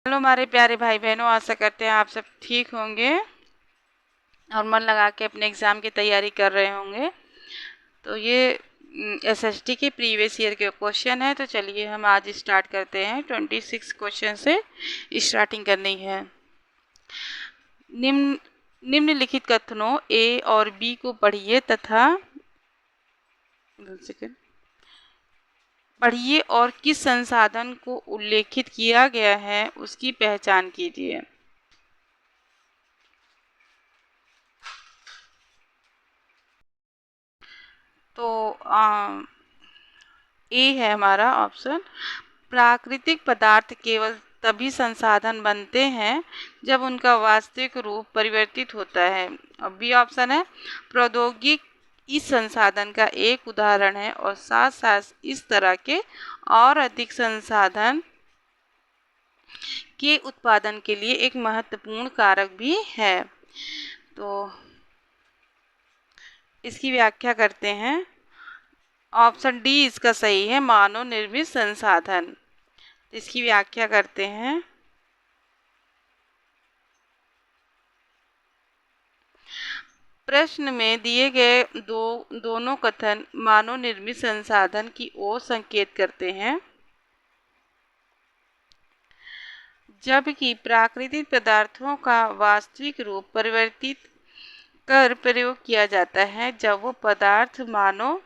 Hello हमारे प्यारे भाई बहनों, आशा करते हैं आप सब ठीक होंगे और मन लगा के अपने एग्ज़ाम की तैयारी कर रहे होंगे। तो ये एसएसटी के प्रीवियस ईयर के क्वेश्चन है। तो चलिए हम आज स्टार्ट करते हैं। 26 क्वेश्चन से स्टार्टिंग करनी है। निम्न निम्नलिखित कथनों ए और बी को पढ़िए तथा पढ़िए और किस संसाधन को उल्लेखित किया गया है उसकी पहचान कीजिए। तो ए है हमारा ऑप्शन। प्राकृतिक पदार्थ केवल तभी संसाधन बनते हैं जब उनका वास्तविक रूप परिवर्तित होता है। और बी ऑप्शन है प्रौद्योगिक इस संसाधन का एक उदाहरण है और साथ साथ इस तरह के और अधिक संसाधन के उत्पादन के लिए एक महत्वपूर्ण कारक भी है। तो इसकी व्याख्या करते हैं। ऑप्शन डी इसका सही है, मानव निर्मित संसाधन। इसकी व्याख्या करते हैं। प्रश्न में दिए गए दोनों कथन मानव निर्मित संसाधन की ओर संकेत करते हैं, जबकि प्राकृतिक पदार्थों का वास्तविक रूप परिवर्तित कर प्रयोग किया जाता है जब वो पदार्थ मानव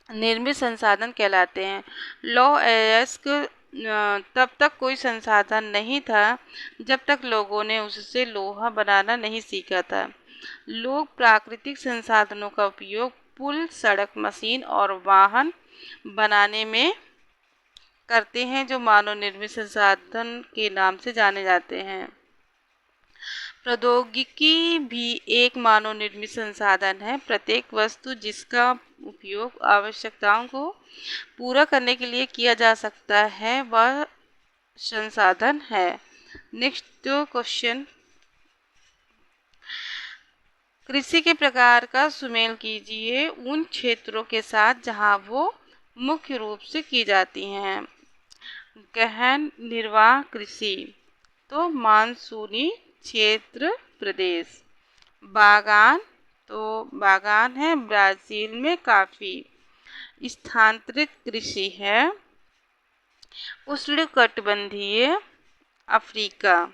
निर्मित संसाधन कहलाते हैं। लौह अयस्क तब तक कोई संसाधन नहीं था जब तक लोगों ने उससे लोहा बनाना नहीं सीखा था। लोग प्राकृतिक संसाधनों का उपयोग पुल, सड़क, मशीन और वाहन बनाने में करते हैं जो मानव निर्मित संसाधन के नाम से जाने जाते हैं। प्रौद्योगिकी भी एक मानव निर्मित संसाधन है। प्रत्येक वस्तु जिसका उपयोग आवश्यकताओं को पूरा करने के लिए किया जा सकता है वह संसाधन है। नेक्स्ट क्वेश्चन, कृषि के प्रकार का सुमेल कीजिए उन क्षेत्रों के साथ जहां वो मुख्य रूप से की जाती हैं। गहन निर्वाह कृषि, तो मानसूनी क्षेत्र प्रदेश। बागान, तो बागान है ब्राज़ील में काफ़ी। स्थानांतरित कृषि है उष्णकटिबंधीय अफ्रीका।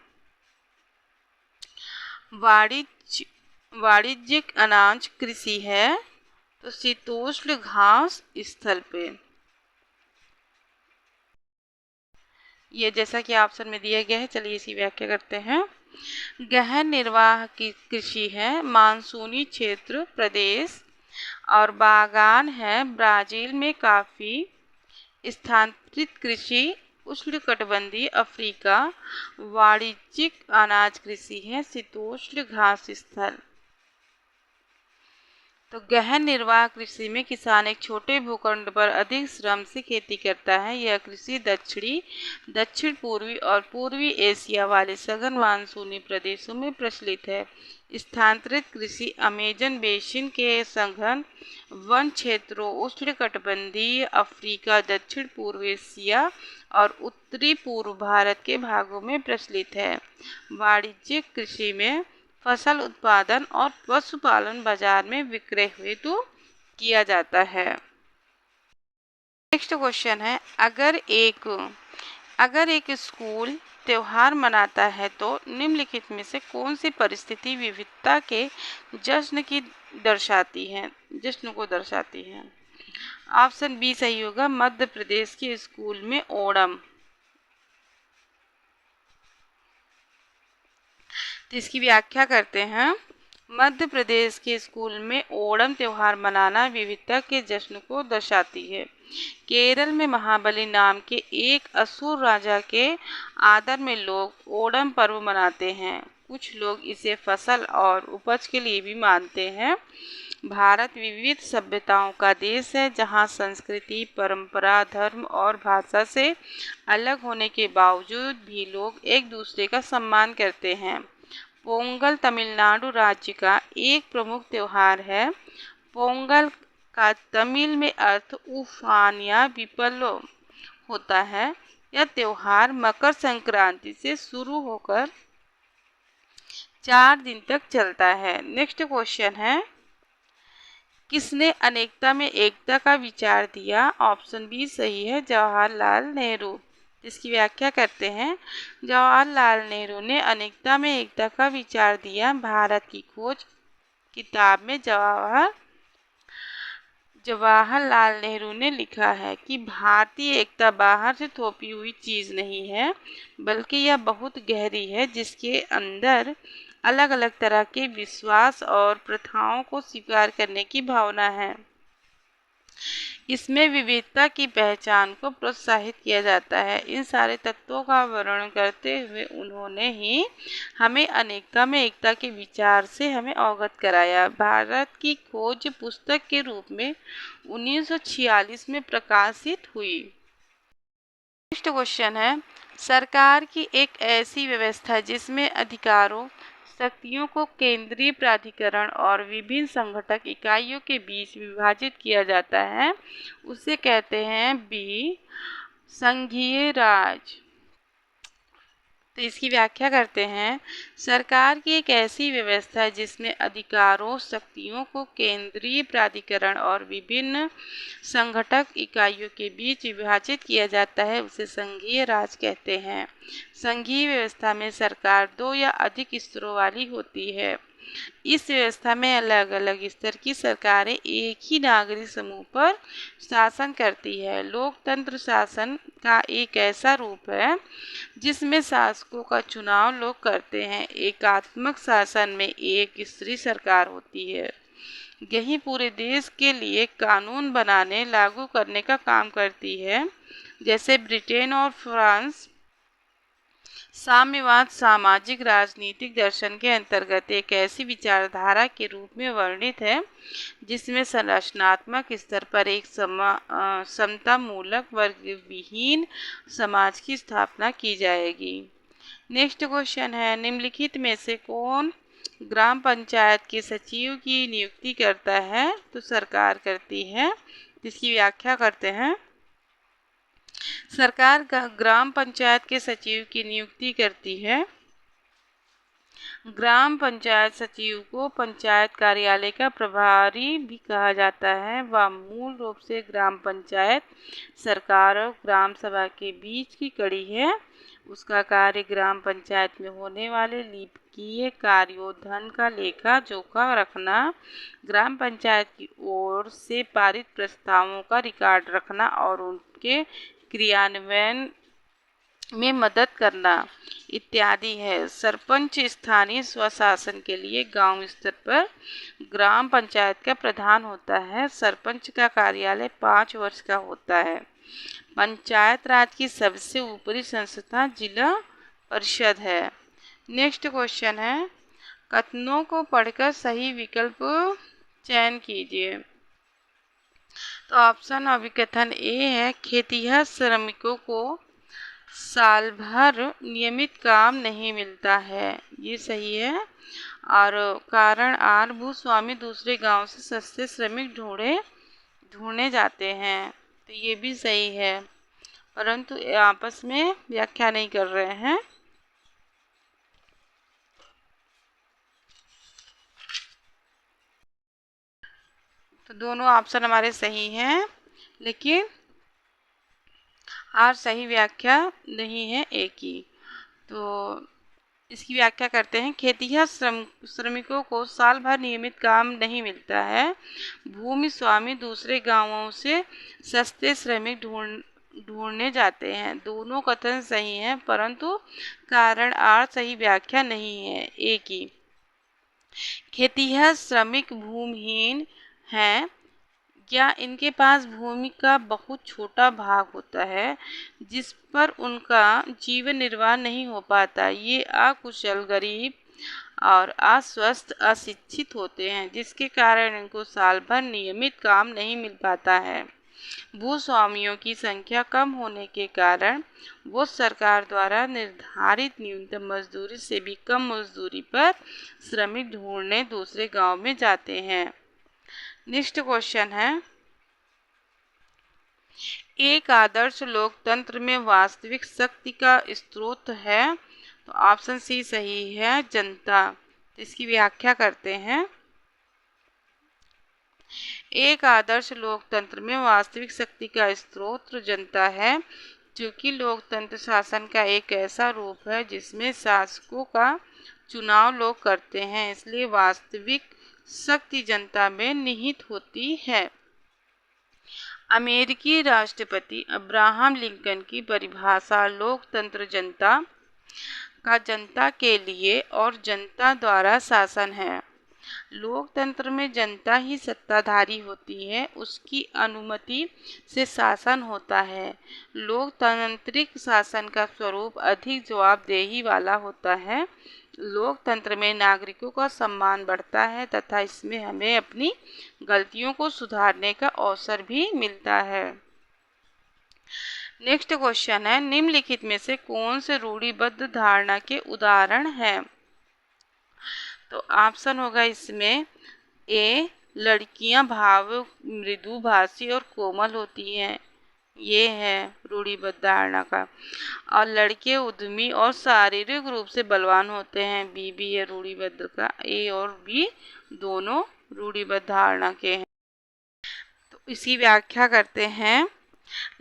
वाणिज्यिक अनाज कृषि है तो शीतोष्ण घास स्थल पे। ये जैसा कि ऑप्शन में दिया गया है, चलिए इसी व्याख्या करते हैं। गहन निर्वाह की कृषि है मानसूनी क्षेत्र प्रदेश और बागान है ब्राज़ील में काफ़ी। स्थानांतरित कृषि उष्णकटिबंधीय अफ्रीका। वाणिज्यिक अनाज कृषि है शीतोष्ण घास स्थल। तो गहन निर्वाह कृषि में किसान एक छोटे भूखंड पर अधिक श्रम से खेती करता है। यह कृषि दक्षिण पूर्वी और पूर्वी एशिया वाले सघन मानसूनी प्रदेशों में प्रचलित है। स्थानांतरित कृषि अमेजन बेसिन के सघन वन क्षेत्रों उष्णकटिबंधीय अफ्रीका, दक्षिण पूर्व एशिया और उत्तरी पूर्व भारत के भागों में प्रचलित है। वाणिज्यिक कृषि में फसल उत्पादन और पशुपालन बाजार में विक्रय हेतु किया जाता है। नेक्स्ट क्वेश्चन है, अगर एक स्कूल त्योहार मनाता है तो निम्नलिखित में से कौन सी परिस्थिति विविधता के जश्न को दर्शाती है। ऑप्शन बी सही होगा, मध्य प्रदेश के स्कूल में ओणम। तो इसकी व्याख्या करते हैं। मध्य प्रदेश के स्कूल में ओणम त्योहार मनाना विविधता के जश्न को दर्शाती है। केरल में महाबली नाम के एक असुर राजा के आदर में लोग ओणम पर्व मनाते हैं। कुछ लोग इसे फसल और उपज के लिए भी मानते हैं। भारत विविध सभ्यताओं का देश है जहां संस्कृति, परंपरा, धर्म और भाषा से अलग होने के बावजूद भी लोग एक दूसरे का सम्मान करते हैं। पोंगल तमिलनाडु राज्य का एक प्रमुख त्योहार है। पोंगल का तमिल में अर्थ उफान या विप्लव होता है। यह त्योहार मकर संक्रांति से शुरू होकर 4 दिन तक चलता है। नेक्स्ट क्वेश्चन है, किसने अनेकता में एकता का विचार दिया? ऑप्शन बी सही है, जवाहरलाल नेहरू। इसकी व्याख्या करते हैं। जवाहरलाल नेहरू ने अनेकता में एकता का विचार दिया। भारत की खोज किताब में जवाहरलाल नेहरू ने लिखा है कि भारतीय एकता बाहर से थोपी हुई चीज़ नहीं है, बल्कि यह बहुत गहरी है, जिसके अंदर अलग अलग तरह के विश्वास और प्रथाओं को स्वीकार करने की भावना है। इसमें विविधता की पहचान को प्रोत्साहित किया जाता है। इन सारे तत्वों का वर्णन करते हुए उन्होंने ही हमें अनेकता में एकता के विचार से हमें अवगत कराया। भारत की खोज पुस्तक के रूप में 1946 में प्रकाशित हुई। नेक्स्ट क्वेश्चन है, सरकार की एक ऐसी व्यवस्था जिसमें अधिकारों शक्तियों को केंद्रीय प्राधिकरण और विभिन्न संगठक इकाइयों के बीच विभाजित किया जाता है, उसे कहते हैं बी संघीय राज। तो इसकी व्याख्या करते हैं। सरकार की एक ऐसी व्यवस्था है जिसमें अधिकारों शक्तियों को केंद्रीय प्राधिकरण और विभिन्न संगठक इकाइयों के बीच विभाजित किया जाता है, उसे संघीय राज कहते हैं। संघीय व्यवस्था में सरकार 2 या अधिक स्तरों वाली होती है। इस व्यवस्था में अलग अलग स्तर की सरकारें एक ही नागरिक समूह पर शासन करती है। लोकतंत्र शासन का एक ऐसा रूप है जिसमें शासकों का चुनाव लोग करते हैं। एकात्मक शासन में एक स्त्री सरकार होती है। यही पूरे देश के लिए कानून बनाने लागू करने का काम करती है। जैसे ब्रिटेन और फ्रांस साम्यवाद सामाजिक राजनीतिक दर्शन के अंतर्गत एक ऐसी विचारधारा के रूप में वर्णित है जिसमें संरचनात्मक स्तर पर एक समतामूलक वर्ग विहीन समाज की स्थापना की जाएगी। नेक्स्ट क्वेश्चन है, निम्नलिखित में से कौन ग्राम पंचायत के सचिव की नियुक्ति करता है? तो सरकार करती है। इसकी व्याख्या करते हैं। सरकार ग्राम पंचायत के सचिव की नियुक्ति करती है। ग्राम पंचायत सचिव को पंचायत कार्यालय का प्रभारी भी कहा जाता है। वह मूल रूप से ग्राम पंचायत सरकार और ग्राम सभा के बीच की कड़ी है। उसका कार्य ग्राम पंचायत में होने वाले लिपिकीय कार्यों, धन का लेखा जोखा रखना, ग्राम पंचायत की ओर से पारित प्रस्तावों का रिकॉर्ड रखना और उनके क्रियान्वयन में मदद करना इत्यादि है। सरपंच स्थानीय स्वशासन के लिए गांव स्तर पर ग्राम पंचायत का प्रधान होता है। सरपंच का कार्यालय 5 वर्ष का होता है। पंचायत राज की सबसे ऊपरी संस्था जिला परिषद है। नेक्स्ट क्वेश्चन है, कथनों को पढ़कर सही विकल्प चयन कीजिए। तो ऑप्शन अभिकथन ए है, खेतिहर श्रमिकों को साल भर नियमित काम नहीं मिलता है, ये सही है। और कारण आर, भूस्वामी दूसरे गांव से सस्ते श्रमिक ढूंढने जाते हैं, तो ये भी सही है, परंतु आपस में व्याख्या नहीं कर रहे हैं। तो दोनों ऑप्शन हमारे सही हैं, लेकिन आर सही व्याख्या नहीं है ए की। तो इसकी व्याख्या करते हैं। खेतिहर श्रमिकों को साल भर नियमित काम नहीं मिलता है। भूमि स्वामी दूसरे गांवों से सस्ते श्रमिक ढूंढने जाते हैं। दोनों कथन सही हैं, परंतु कारण आर सही व्याख्या नहीं है ए की। खेतिहर श्रमिक भूमिहीन हैं या इनके पास भूमि का बहुत छोटा भाग होता है जिस पर उनका जीवन निर्वाह नहीं हो पाता। ये अकुशल, गरीब और अस्वस्थ, अशिक्षित होते हैं, जिसके कारण इनको साल भर नियमित काम नहीं मिल पाता है। भूस्वामियों की संख्या कम होने के कारण वो सरकार द्वारा निर्धारित न्यूनतम मजदूरी से भी कम मजदूरी पर श्रमिक ढूंढने दूसरे गांव में जाते हैं। नेक्स्ट क्वेश्चन है, एक आदर्श लोकतंत्र में वास्तविक शक्ति का स्रोत है, तो ऑप्शन सी सही है, जनता। तो इसकी व्याख्या करते हैं। एक आदर्श लोकतंत्र में वास्तविक शक्ति का स्रोत जनता है, क्योंकि लोकतंत्र शासन का एक ऐसा रूप है जिसमें शासकों का चुनाव लोग करते हैं, इसलिए वास्तविक शक्ति जनता में निहित होती है। अमेरिकी राष्ट्रपति अब्राहम लिंकन की परिभाषा लोकतंत्र जनता का जनता के लिए और जनता द्वारा शासन है। लोकतंत्र में जनता ही सत्ताधारी होती है, उसकी अनुमति से शासन होता है। लोकतांत्रिक शासन का स्वरूप अधिक जवाबदेही वाला होता है। लोकतंत्र में नागरिकों का सम्मान बढ़ता है तथा इसमें हमें अपनी गलतियों को सुधारने का अवसर भी मिलता है। नेक्स्ट क्वेश्चन है, निम्नलिखित में से कौन से रूढ़िबद्ध धारणा के उदाहरण हैं? तो ऑप्शन होगा इसमें ए, लड़कियां भाव मृदुभाषी और कोमल होती हैं, ये है रूढ़िबद्ध धारणा का। और लड़के उद्यमी और शारीरिक रूप से बलवान होते हैं, बी भी है रूढ़िबद्ध का। ए और बी दोनों रूढ़िबद्ध धारणा के हैं। तो इसी व्याख्या करते हैं।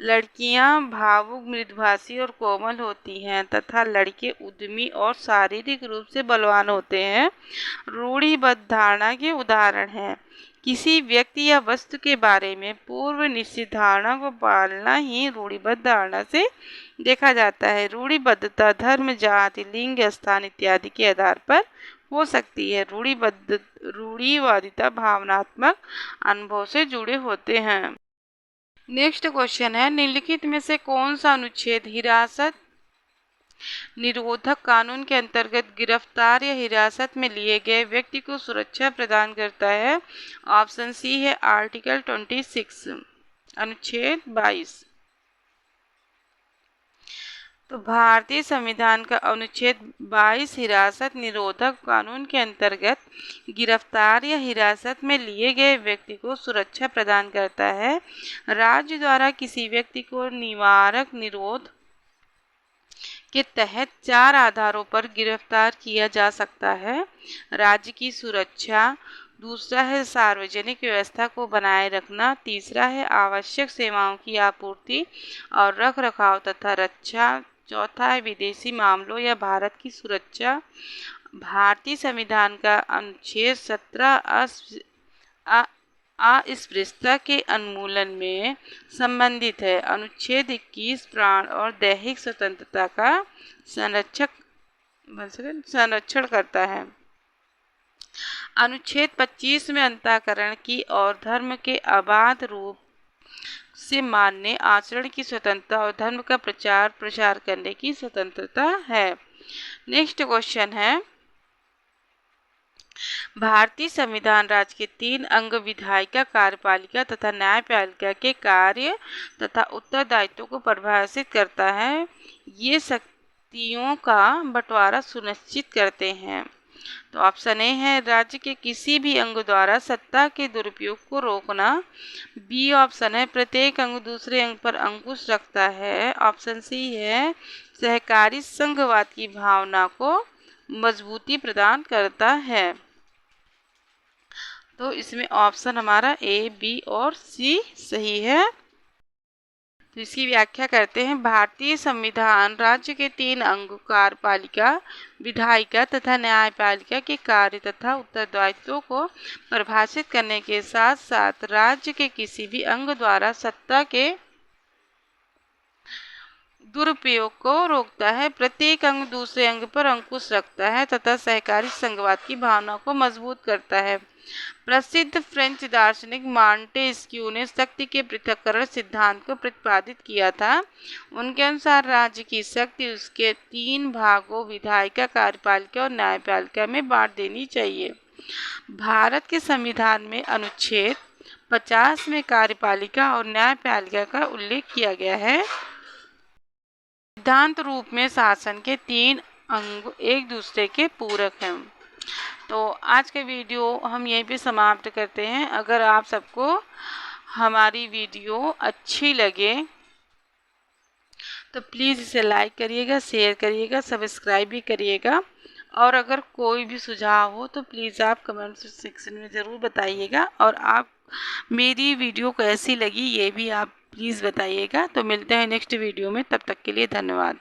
लड़कियां भावुक मृदुभाषी और कोमल होती हैं तथा लड़के उद्यमी और शारीरिक रूप से बलवान होते हैं, रूढ़िबद्ध धारणा के उदाहरण हैं। किसी व्यक्ति या वस्तु के बारे में पूर्व निश्चित धारणा को पालना ही रूढ़िबद्ध धारणा से देखा जाता है। रूढ़िबद्धता धर्म, जाति, लिंग, स्थान इत्यादि के आधार पर हो सकती है। रूढ़िवादिता भावनात्मक अनुभव से जुड़े होते हैं। नेक्स्ट क्वेश्चन है, निम्नलिखित में से कौन सा अनुच्छेद हिरासत निरोधक कानून के अंतर्गत गिरफ्तार या हिरासत में लिए गए व्यक्ति को सुरक्षा प्रदान करता है? ऑप्शन सी है आर्टिकल 26, अनुच्छेद 22। तो भारतीय संविधान का अनुच्छेद 22 हिरासत निरोधक कानून के अंतर्गत गिरफ्तार या हिरासत में लिए गए व्यक्ति को सुरक्षा प्रदान करता है। राज्य द्वारा किसी व्यक्ति को निवारक निरोध के तहत 4 आधारों पर गिरफ्तार किया जा सकता है। राज्य की सुरक्षा, दूसरा है सार्वजनिक व्यवस्था को बनाए रखना, तीसरा है आवश्यक सेवाओं की आपूर्ति और रख रखाव तथा रक्षा, चौथा है विदेशी मामलों या भारत की सुरक्षा। भारतीय संविधान का अनुच्छेद 17 अस्पृश्यता के उन्मूलन में संबंधित है। अनुच्छेद 21 प्राण और दैहिक स्वतंत्रता का संरक्षण करता है। अनुच्छेद 25 में अंतःकरण की और धर्म के अबाध रूप से मानने, आचरण की स्वतंत्रता और धर्म का प्रचार प्रसार करने की स्वतंत्रता है। नेक्स्ट क्वेश्चन है, भारतीय संविधान राज्य के 3 अंग विधायिका, कार्यपालिका तथा न्यायपालिका के कार्य तथा उत्तरदायित्व को परिभाषित करता है। ये शक्तियों का बंटवारा सुनिश्चित करते हैं। तो ऑप्शन ए है राज्य के किसी भी अंग द्वारा सत्ता के दुरुपयोग को रोकना। बी ऑप्शन है प्रत्येक अंग दूसरे अंग पर अंकुश रखता है। ऑप्शन सी है सहकारी संघवाद की भावना को मजबूती प्रदान करता है। तो इसमें ऑप्शन हमारा ए, बी और सी सही है। तो इसकी व्याख्या करते हैं। भारतीय संविधान राज्य के 3 अंग कार्यपालिका, विधायिका तथा न्यायपालिका के कार्य तथा उत्तरदायित्वों को परिभाषित करने के साथ साथ राज्य के किसी भी अंग द्वारा सत्ता के दुरुपयोग को रोकता है। प्रत्येक अंग दूसरे अंग पर अंकुश रखता है तथा सहकारी संघवाद की भावना को मजबूत करता है। प्रसिद्ध फ्रेंच दार्शनिक मॉन्टेस्क्यू ने शक्ति के पृथक्करण सिद्धांत को प्रतिपादित किया था। उनके अनुसार राज्य की शक्ति उसके 3 भागों विधायिका, कार्यपालिका और न्यायपालिका में बांट देनी चाहिए। भारत के संविधान में अनुच्छेद 50 में कार्यपालिका और न्यायपालिका का उल्लेख किया गया है। सिद्धांत रूप में शासन के 3 अंग एक दूसरे के पूरक हैं। तो आज के वीडियो हम यहीं पे समाप्त करते हैं। अगर आप सबको हमारी वीडियो अच्छी लगे तो प्लीज़ इसे लाइक करिएगा, शेयर करिएगा, सब्सक्राइब भी करिएगा। और अगर कोई भी सुझाव हो तो प्लीज़ आप कमेंट सेक्शन में ज़रूर बताइएगा। और आप मेरी वीडियो कैसी लगी ये भी आप प्लीज़ बताइएगा। तो मिलते हैं नेक्स्ट वीडियो में, तब तक के लिए धन्यवाद।